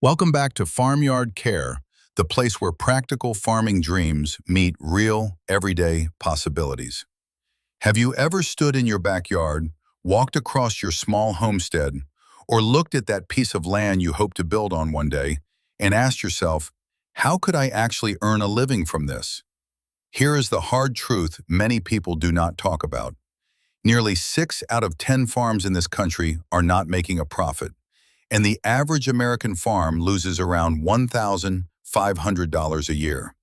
Welcome back to Farmyard Care, the place where practical farming dreams meet real, everyday possibilities. Have you ever stood in your backyard, walked across your small homestead, or looked at that piece of land you hope to build on one day and asked yourself, how could I actually earn a living from this? Here is the hard truth many people do not talk about. Nearly 6 out of 10 farms in this country are not making a profit, and the average American farm loses around $1,500 a year.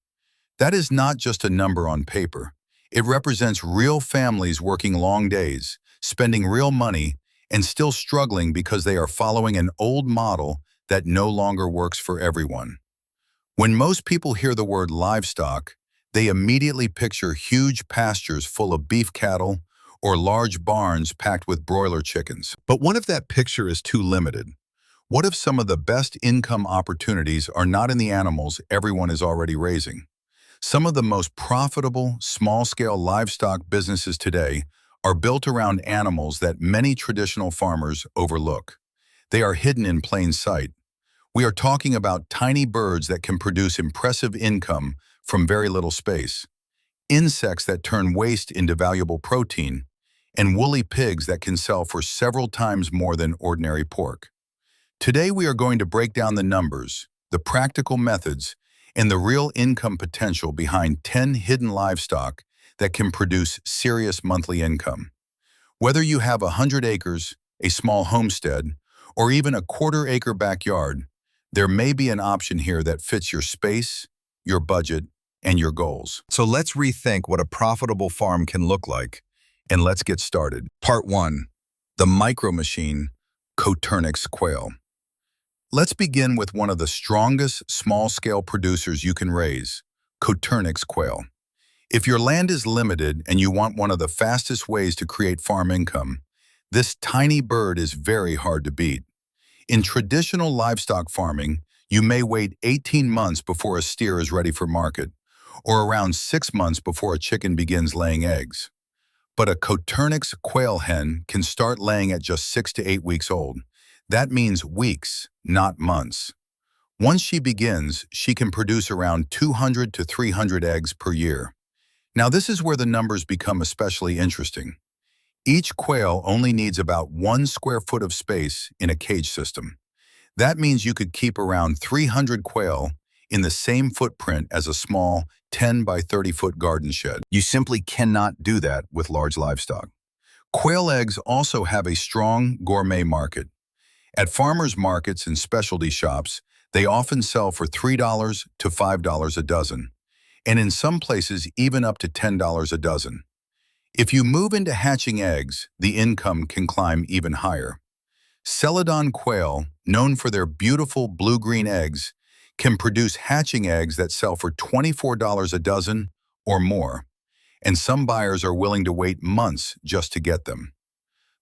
That is not just a number on paper. It represents real families working long days, spending real money, and still struggling because they are following an old model that no longer works for everyone. When most people hear the word livestock, they immediately picture huge pastures full of beef cattle or large barns packed with broiler chickens. But what if that picture is too limited? What if some of the best income opportunities are not in the animals everyone is already raising? Some of the most profitable, small-scale livestock businesses today are built around animals that many traditional farmers overlook. They are hidden in plain sight. We are talking about tiny birds that can produce impressive income from very little space, insects that turn waste into valuable protein, and woolly pigs that can sell for several times more than ordinary pork. Today we are going to break down the numbers, the practical methods, and the real income potential behind 10 hidden livestock that can produce serious monthly income. Whether you have 100 acres, a small homestead, or even a quarter-acre backyard, there may be an option here that fits your space, your budget, and your goals. So let's rethink what a profitable farm can look like, and let's get started. Part 1. The micro machine, Coturnix quail. Let's begin with one of the strongest small-scale producers you can raise, Coturnix quail. If your land is limited and you want one of the fastest ways to create farm income, this tiny bird is very hard to beat. In traditional livestock farming, you may wait 18 months before a steer is ready for market, or around 6 months before a chicken begins laying eggs. But a Coturnix quail hen can start laying at just 6 to 8 weeks old. That means weeks, not months. Once she begins, she can produce around 200 to 300 eggs per year. Now this is where the numbers become especially interesting. Each quail only needs about 1 square foot of space in a cage system. That means you could keep around 300 quail in the same footprint as a small 10 by 30 foot garden shed. You simply cannot do that with large livestock. Quail eggs also have a strong gourmet market. At farmers markets and specialty shops, they often sell for $3 to $5 a dozen, and in some places even up to $10 a dozen. If you move into hatching eggs, the income can climb even higher. Celadon quail, known for their beautiful blue-green eggs, can produce hatching eggs that sell for $24 a dozen or more, and some buyers are willing to wait months just to get them.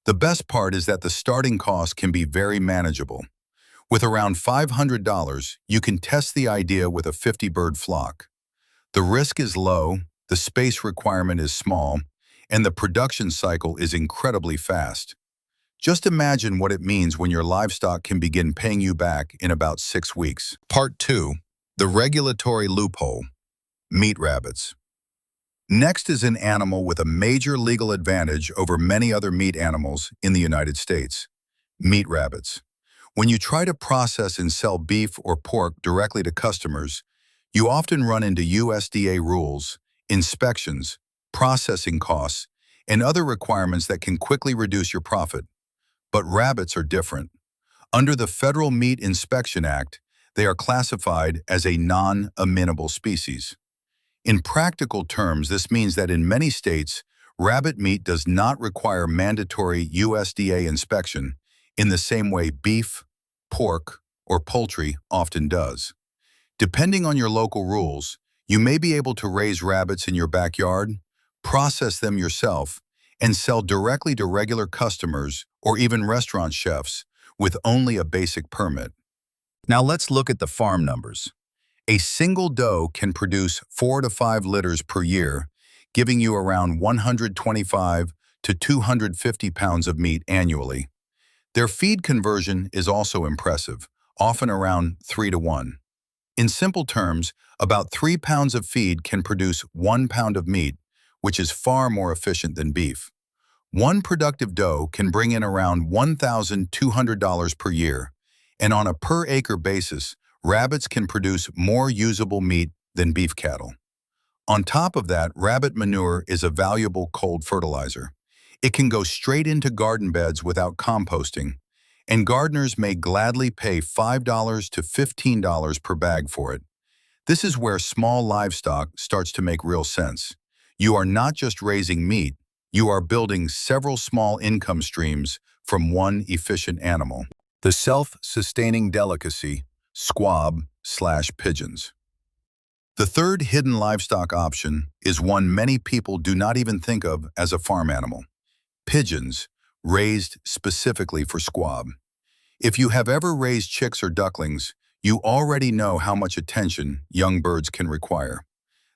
The best part is that the starting cost can be very manageable. With around $500, you can test the idea with a 50-bird flock. The risk is low, the space requirement is small, and the production cycle is incredibly fast. Just imagine what it means when your livestock can begin paying you back in about 6 weeks. Part 2. The regulatory loophole. Meat rabbits. Next is an animal with a major legal advantage over many other meat animals in the United States. Meat rabbits. When you try to process and sell beef or pork directly to customers, you often run into USDA rules, inspections, processing costs, and other requirements that can quickly reduce your profit. But rabbits are different. Under the Federal Meat Inspection Act, they are classified as a non-amenable species. In practical terms, this means that in many states, rabbit meat does not require mandatory USDA inspection in the same way beef, pork, or poultry often does. Depending on your local rules, you may be able to raise rabbits in your backyard, process them yourself, and sell directly to regular customers or even restaurant chefs with only a basic permit. Now let's look at the farm numbers. A single doe can produce 4 to 5 litters per year, giving you around 125 to 250 pounds of meat annually. Their feed conversion is also impressive, often around 3 to 1. In simple terms, about 3 pounds of feed can produce 1 pound of meat, which is far more efficient than beef. One productive doe can bring in around $1,200 per year, and on a per-acre basis, rabbits can produce more usable meat than beef cattle. On top of that, rabbit manure is a valuable cold fertilizer. It can go straight into garden beds without composting, and gardeners may gladly pay $5 to $15 per bag for it. This is where small livestock starts to make real sense. You are not just raising meat, you are building several small income streams from one efficient animal. The self-sustaining delicacy, squab/pigeons. The third hidden livestock option is one many people do not even think of as a farm animal. Pigeons, raised specifically for squab. If you have ever raised chicks or ducklings, you already know how much attention young birds can require.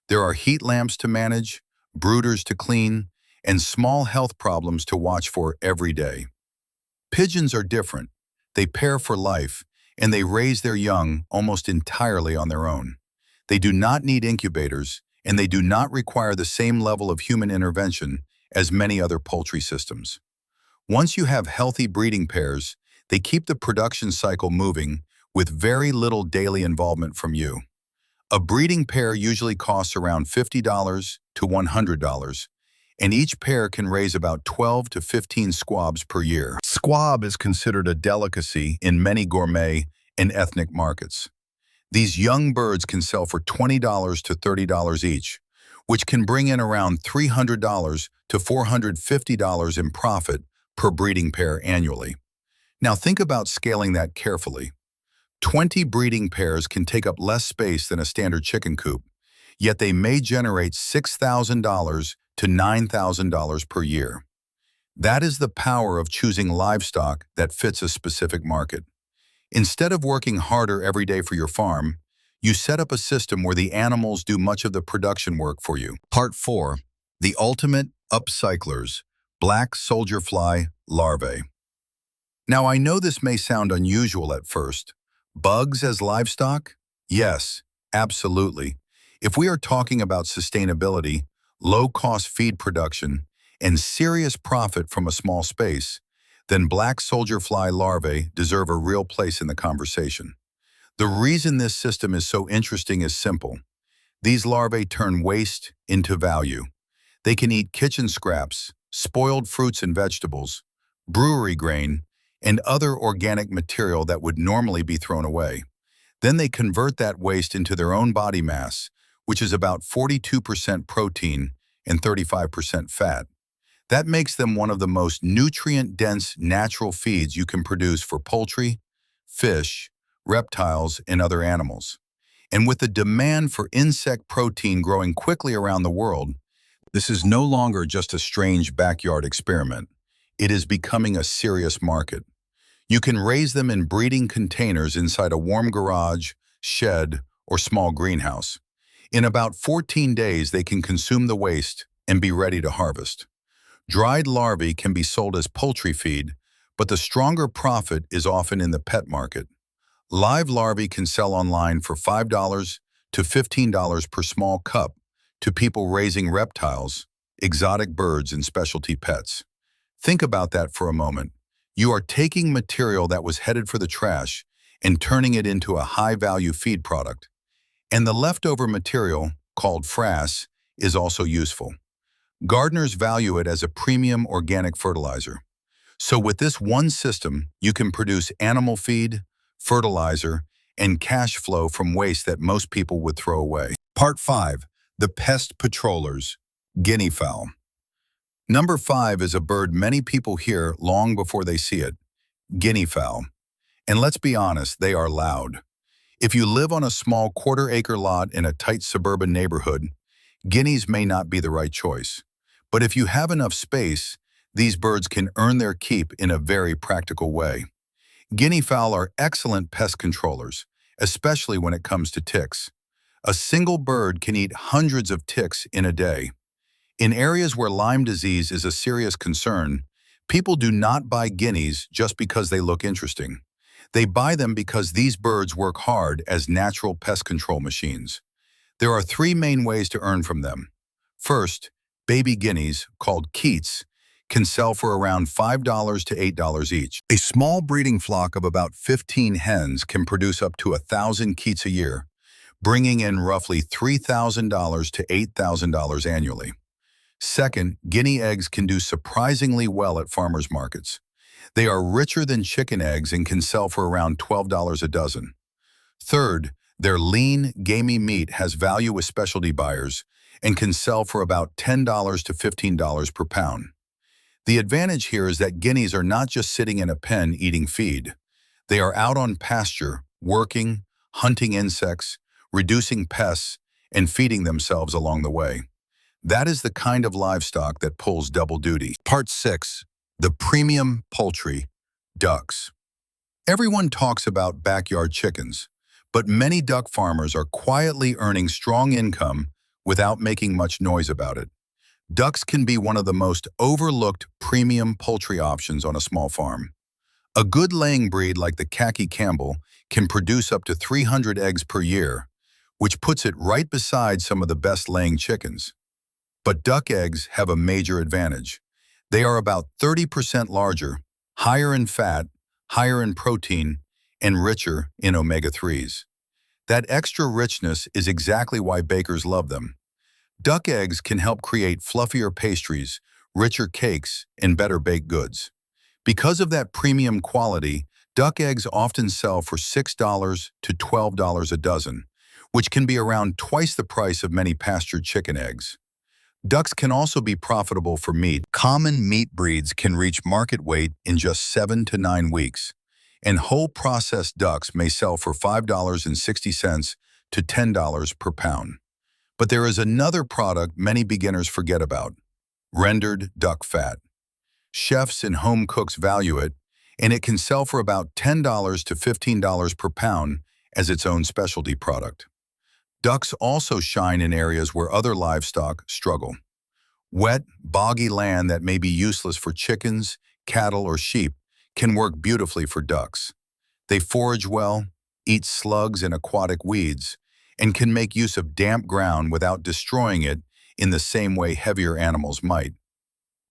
There are heat lamps to manage, brooders to clean, and small health problems to watch for every day. Pigeons are different. They pair for life, and they raise their young almost entirely on their own. They do not need incubators, and they do not require the same level of human intervention as many other poultry systems. Once you have healthy breeding pairs, they keep the production cycle moving with very little daily involvement from you. A breeding pair usually costs around $50 to $100, and each pair can raise about 12 to 15 squabs per year. Squab is considered a delicacy in many gourmet and ethnic markets. These young birds can sell for $20 to $30 each, which can bring in around $300 to $450 in profit per breeding pair annually. Now think about scaling that carefully. 20 breeding pairs can take up less space than a standard chicken coop, yet they may generate $6,000 to $9,000 per year. That is the power of choosing livestock that fits a specific market. Instead of working harder every day for your farm, you set up a system where the animals do much of the production work for you. Part 4. The ultimate upcyclers, black soldier fly larvae. Now I know this may sound unusual at first. Bugs as livestock? Yes, absolutely. If we are talking about sustainability, low-cost feed production, and serious profit from a small space, then black soldier fly larvae deserve a real place in the conversation. The reason this system is so interesting is simple. These larvae turn waste into value. They can eat kitchen scraps, spoiled fruits and vegetables, brewery grain, and other organic material that would normally be thrown away. Then they convert that waste into their own body mass, which is about 42% protein and 35% fat. That makes them one of the most nutrient-dense natural feeds you can produce for poultry, fish, reptiles, and other animals. And with the demand for insect protein growing quickly around the world, this is no longer just a strange backyard experiment. It is becoming a serious market. You can raise them in breeding containers inside a warm garage, shed, or small greenhouse. In about 14 days, they can consume the waste and be ready to harvest. Dried larvae can be sold as poultry feed, but the stronger profit is often in the pet market. Live larvae can sell online for $5 to $15 per small cup to people raising reptiles, exotic birds, and specialty pets. Think about that for a moment. You are taking material that was headed for the trash and turning it into a high-value feed product. And the leftover material, called frass, is also useful. Gardeners value it as a premium organic fertilizer. So with this one system, you can produce animal feed, fertilizer, and cash flow from waste that most people would throw away. Part 5. The pest patrollers, guinea fowl. Number 5 is a bird many people hear long before they see it, guinea fowl. And let's be honest, they are loud. If you live on a small quarter-acre lot in a tight suburban neighborhood, guineas may not be the right choice. But if you have enough space, these birds can earn their keep in a very practical way. Guinea fowl are excellent pest controllers, especially when it comes to ticks. A single bird can eat hundreds of ticks in a day. In areas where Lyme disease is a serious concern, people do not buy guineas just because they look interesting. They buy them because these birds work hard as natural pest control machines. There are three main ways to earn from them. First, baby guineas, called keets, can sell for around $5 to $8 each. A small breeding flock of about 15 hens can produce up to 1,000 keets a year, bringing in roughly $3,000 to $8,000 annually. Second, guinea eggs can do surprisingly well at farmers markets. They are richer than chicken eggs and can sell for around $12 a dozen. Third, their lean, gamey meat has value with specialty buyers and can sell for about $10 to $15 per pound. The advantage here is that guineas are not just sitting in a pen eating feed. They are out on pasture, working, hunting insects, reducing pests, and feeding themselves along the way. That is the kind of livestock that pulls double duty. Part 6. The premium poultry, ducks. Everyone talks about backyard chickens, but many duck farmers are quietly earning strong income without making much noise about it. Ducks can be one of the most overlooked premium poultry options on a small farm. A good laying breed like the Khaki Campbell can produce up to 300 eggs per year, which puts it right beside some of the best laying chickens. But duck eggs have a major advantage. They are about 30% larger, higher in fat, higher in protein, and richer in omega-3s. That extra richness is exactly why bakers love them. Duck eggs can help create fluffier pastries, richer cakes, and better baked goods. Because of that premium quality, duck eggs often sell for $6 to $12 a dozen, which can be around twice the price of many pastured chicken eggs. Ducks can also be profitable for meat. Common meat breeds can reach market weight in just 7 to 9 weeks, and whole processed ducks may sell for $5.60 to $10 per pound. But there is another product many beginners forget about: rendered duck fat. Chefs and home cooks value it, and it can sell for about $10 to $15 per pound as its own specialty product. Ducks also shine in areas where other livestock struggle. Wet, boggy land that may be useless for chickens, cattle, or sheep can work beautifully for ducks. They forage well, eat slugs and aquatic weeds, and can make use of damp ground without destroying it in the same way heavier animals might.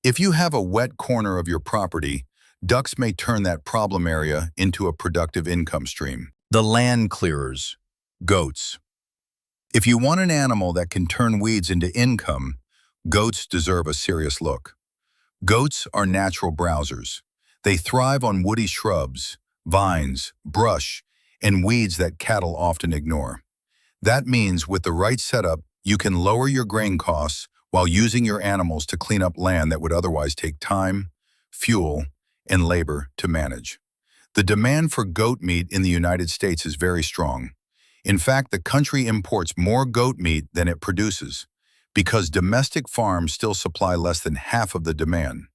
If you have a wet corner of your property, ducks may turn that problem area into a productive income stream. The land clearers, goats. If you want an animal that can turn weeds into income, goats deserve a serious look. Goats are natural browsers. They thrive on woody shrubs, vines, brush, and weeds that cattle often ignore. That means with the right setup, you can lower your grain costs while using your animals to clean up land that would otherwise take time, fuel, and labor to manage. The demand for goat meat in the United States is very strong. In fact, the country imports more goat meat than it produces, because domestic farms still supply less than half of the demand.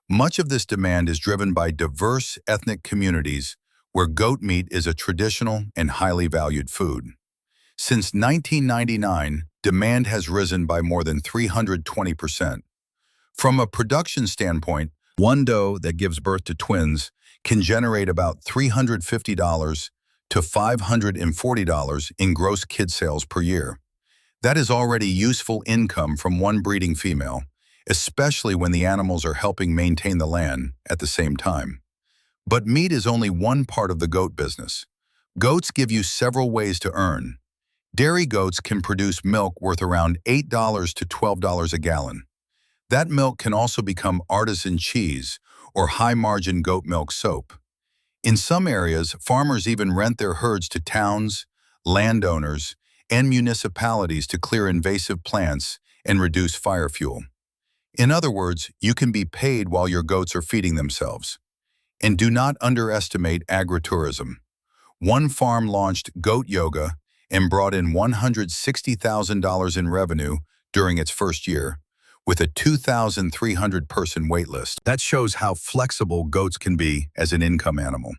Much of this demand is driven by diverse ethnic communities where goat meat is a traditional and highly valued food. Since 1999, demand has risen by more than 320%. From a production standpoint, one doe that gives birth to twins can generate about $350 to $540 in gross kid sales per year. That is already useful income from one breeding female, especially when the animals are helping maintain the land at the same time. But meat is only one part of the goat business. Goats give you several ways to earn. Dairy goats can produce milk worth around $8 to $12 a gallon. That milk can also become artisan cheese or high-margin goat milk soap. In some areas, farmers even rent their herds to towns, landowners, and municipalities to clear invasive plants and reduce fire fuel. In other words, you can be paid while your goats are feeding themselves. And do not underestimate agritourism. One farm launched goat yoga and brought in $160,000 in revenue during its first year, with a 2,300-person waitlist. That shows how flexible goats can be as an income animal.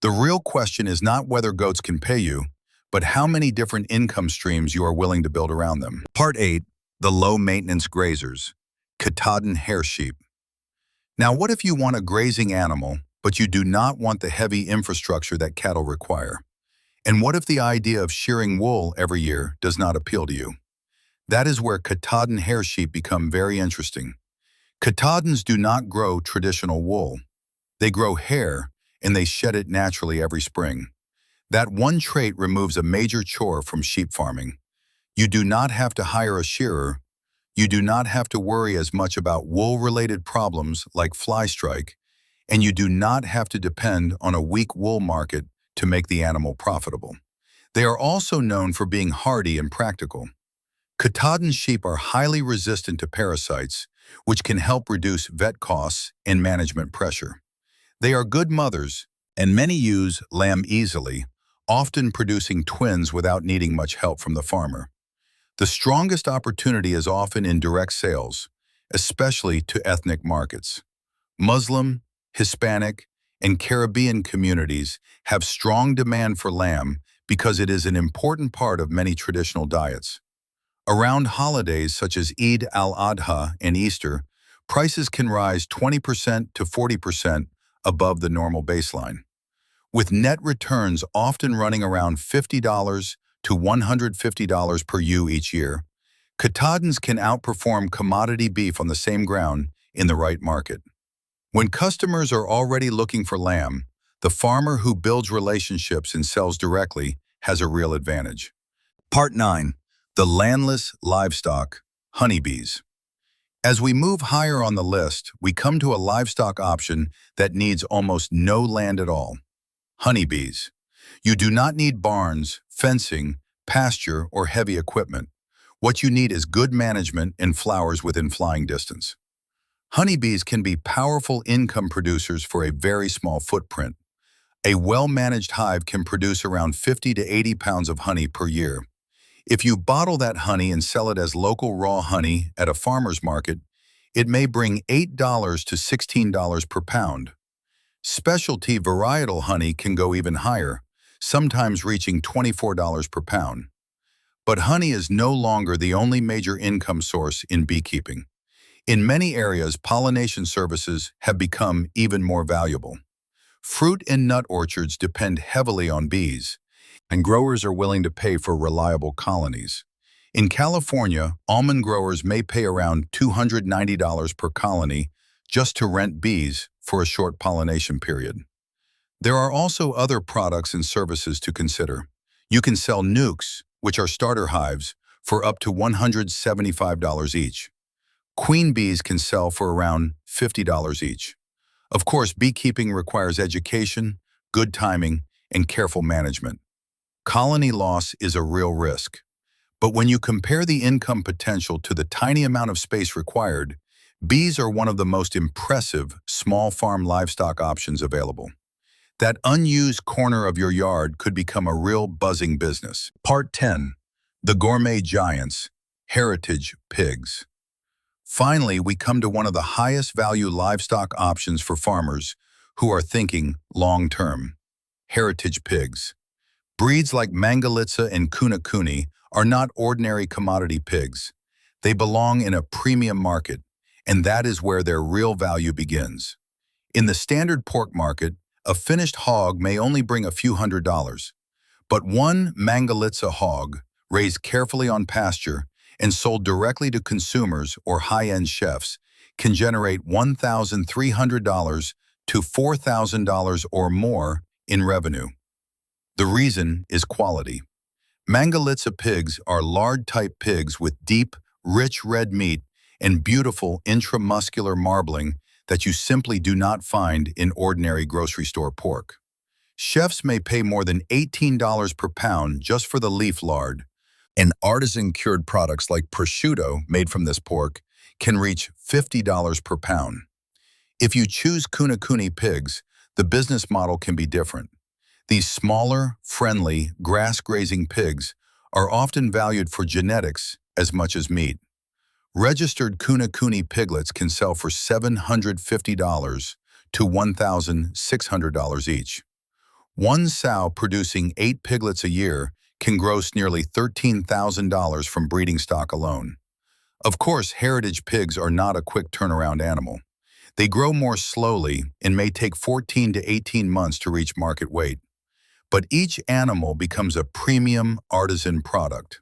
The real question is not whether goats can pay you, but how many different income streams you are willing to build around them. Part 8. The low-maintenance grazers, Katahdin hair sheep. Now, what if you want a grazing animal, but you do not want the heavy infrastructure that cattle require. And what if the idea of shearing wool every year does not appeal to you? That is where Katahdin hair sheep become very interesting. Katahdins do not grow traditional wool. They grow hair, and they shed it naturally every spring. That one trait removes a major chore from sheep farming. You do not have to hire a shearer. You do not have to worry as much about wool-related problems like fly strike, and you do not have to depend on a weak wool market to make the animal profitable. They are also known for being hardy and practical. Katahdin sheep are highly resistant to parasites, which can help reduce vet costs and management pressure. They are good mothers, and many use lamb easily, often producing twins without needing much help from the farmer. The strongest opportunity is often in direct sales, especially to ethnic markets. Muslim, Hispanic, and Caribbean communities have strong demand for lamb because it is an important part of many traditional diets. Around holidays such as Eid al-Adha and Easter, prices can rise 20% to 40% above the normal baseline, with net returns often running around $50 to $150 per ewe each year. Katahdins can outperform commodity beef on the same ground in the right market. When customers are already looking for lamb, the farmer who builds relationships and sells directly has a real advantage. Part 9. The landless livestock, honeybees. As we move higher on the list, we come to a livestock option that needs almost no land at all. Honeybees. You do not need barns, fencing, pasture, or heavy equipment. What you need is good management and flowers within flying distance. Honeybees can be powerful income producers for a very small footprint. A well-managed hive can produce around 50 to 80 pounds of honey per year. If you bottle that honey and sell it as local raw honey at a farmer's market, it may bring $8 to $16 per pound. Specialty varietal honey can go even higher, sometimes reaching $24 per pound. But honey is no longer the only major income source in beekeeping. In many areas, pollination services have become even more valuable. Fruit and nut orchards depend heavily on bees, and growers are willing to pay for reliable colonies. In California, almond growers may pay around $290 per colony just to rent bees for a short pollination period. There are also other products and services to consider. You can sell nukes, which are starter hives, for up to $175 each. Queen bees can sell for around $50 each. Of course, beekeeping requires education, good timing, and careful management. Colony loss is a real risk. But when you compare the income potential to the tiny amount of space required, bees are one of the most impressive small farm livestock options available. That unused corner of your yard could become a real buzzing business. Part 10. The gourmet giants, heritage pigs. Finally, we come to one of the highest value livestock options for farmers who are thinking long-term. Heritage pigs. Breeds like Mangalitsa and Kunakuni are not ordinary commodity pigs. They belong in a premium market, and that is where their real value begins. In the standard pork market, a finished hog may only bring a few $100s, but one Mangalitsa hog, raised carefully on pasture and sold directly to consumers or high-end chefs, can generate $1,300 to $4,000 or more in revenue. The reason is quality. Mangalitsa pigs are lard-type pigs with deep, rich red meat and beautiful intramuscular marbling that you simply do not find in ordinary grocery store pork. Chefs may pay more than $18 per pound just for the leaf lard, and artisan-cured products like prosciutto made from this pork can reach $50 per pound. If you choose Kunakuni pigs, the business model can be different. These smaller, friendly, grass-grazing pigs are often valued for genetics as much as meat. Registered Kunakuni piglets can sell for $750 to $1,600 each. One sow producing 8 piglets a year can gross nearly $13,000 from breeding stock alone. Of course, heritage pigs are not a quick turnaround animal. They grow more slowly and may take 14 to 18 months to reach market weight. But each animal becomes a premium artisan product.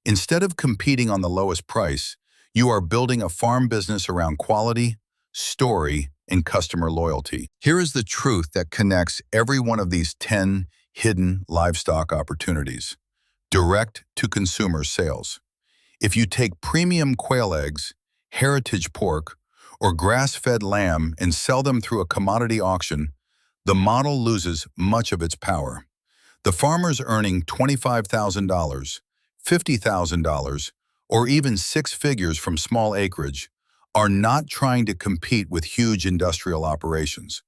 Instead of competing on the lowest price, you are building a farm business around quality, story, and customer loyalty. Here is the truth that connects every one of these 10 hidden livestock opportunities. Direct-to-consumer sales. If you take premium quail eggs, heritage pork, or grass-fed lamb and sell them through a commodity auction, the model loses much of its power. The farmers earning $25,000, $50,000, or even six figures from small acreage are not trying to compete with huge industrial operations.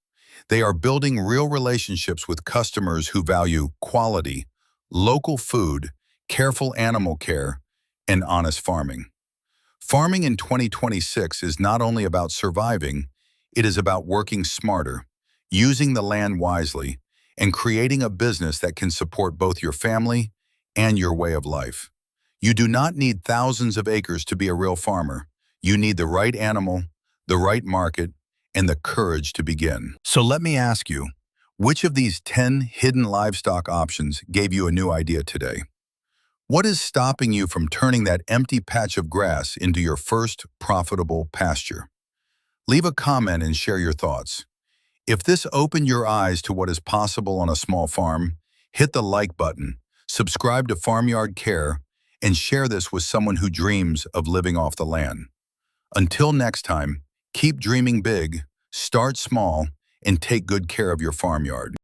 They are building real relationships with customers who value quality, local food, careful animal care, and honest farming. Farming in 2026 is not only about surviving, it is about working smarter, using the land wisely, and creating a business that can support both your family and your way of life. You do not need thousands of acres to be a real farmer. You need the right animal, the right market, and the courage to begin. So let me ask you, which of these 10 hidden livestock options gave you a new idea today? What is stopping you from turning that empty patch of grass into your first profitable pasture? Leave a comment and share your thoughts. If this opened your eyes to what is possible on a small farm, hit the like button, subscribe to Farmyard Care, and share this with someone who dreams of living off the land. Until next time, keep dreaming big, start small, and take good care of your farmyard.